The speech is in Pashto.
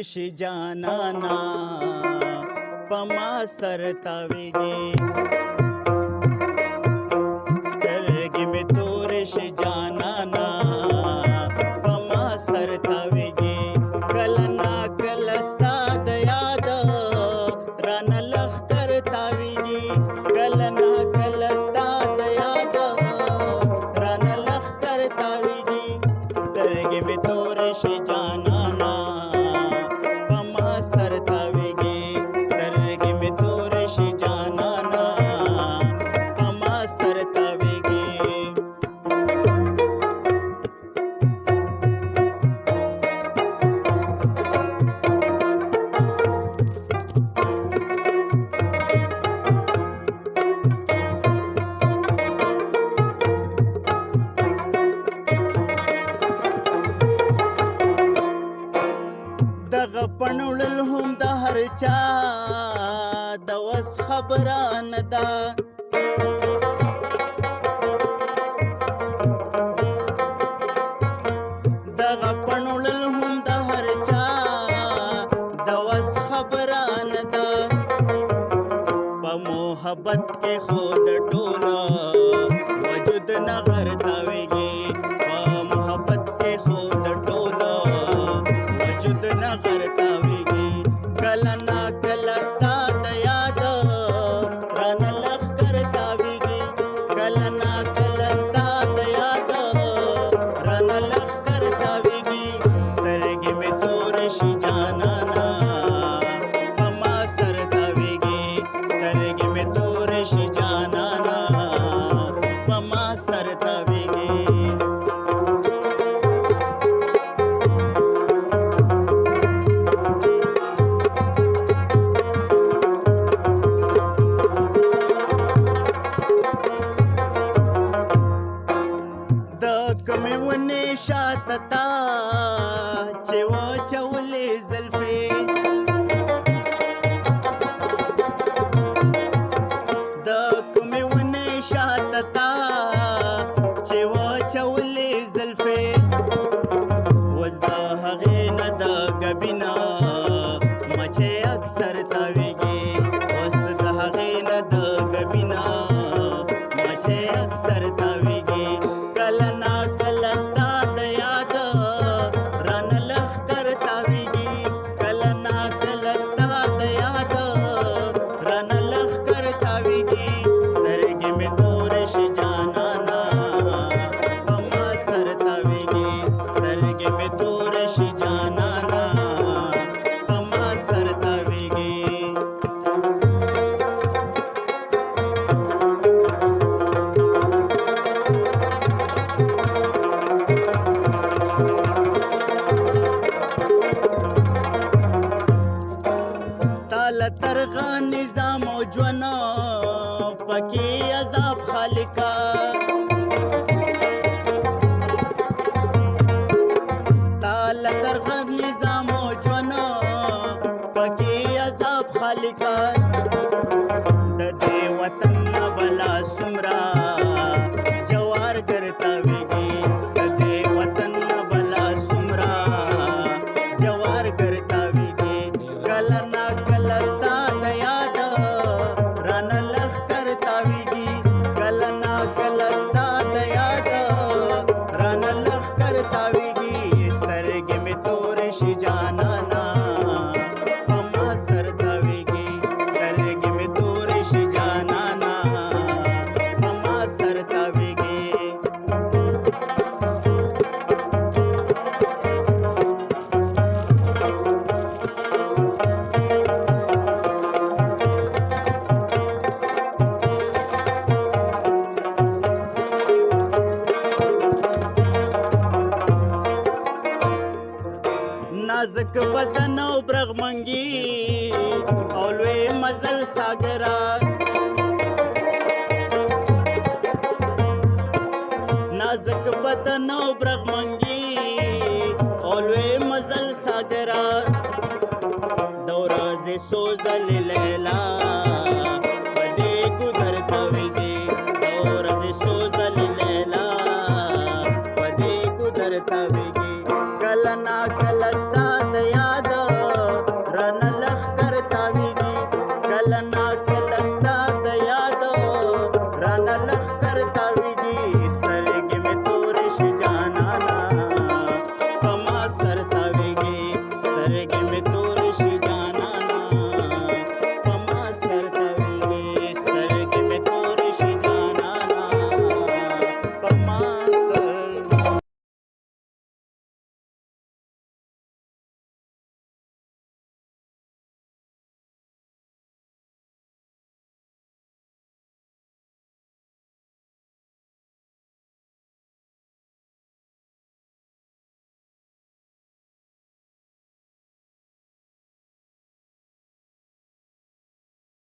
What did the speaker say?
شي جانانا پما سر تاویږي سترګې مې تورې شي جانانا پما سر تاویږي کله نا کله ستا د یاد رانه لښکر تاویږي کله نا کله ستا د یاد رانه لښکر تاویږي سترګې مې تورې شي جانانا پما سر تاویږي سترګې مې تورې شي جانانا پما سر تاویږي دغه پڼوړل هم د هر چا د وس خبره نه ده دغه پڼوړل هم د هر چا د وس خبره نه ده په محبت کې خو د ټوله وجود نه غرتاویږي په محبت کې خو د ټوله وجود نه غرتاویږي کله نا کله ستا د یاد رانه لښکر تاویږي کله نا کله ستا د یاد رانه لښکر تاویږي سترګې مې تورې شي جانانا پما سر تاویږي سترګې مې تورې شي جانانا پما سر تاویږي د کمې ونې شاته تا چې واچولې زلفې د کمې ونې شاته تا چې واچولې زلفې اوس د هغې نه د ګبینه مچې اکثر تاویږي اوس د هغې نه د ګبینه مچې اکثر تاویږي کله نا کله ستا د یاد رانه لښکر تاویږي کله نا کله ستا د یاد رانه لښکر تاویږي سترګې مې تورې شي جانانا پما سر تاویږي سترګې مې تورې شي جانانا پما سر تاویږي تاله ترغه نظام او ژوند پکې عذاب خالقه تاله ترغه نظام او ژوند پکې عذاب خالقه د دې وطن نه بلا څومره جوار ګرځاویږي د دې وطن نه بلا څومره جوار ګرځاویږي کله نا کله ستا د یاد رانه لښکر تاویږي کله نا کله ستا د یاد رانه لښکر تاویږي سترګې مې تورې شي جانانا پما سر تاویږي سترګې مې تورې شي جانانا پما سر تاویږي نازک بدن او برغمنګي او لوی مزل ساګرا نازک بدن او برغمنګي او لوی مزل ساګرا دورازه سوزل لیلا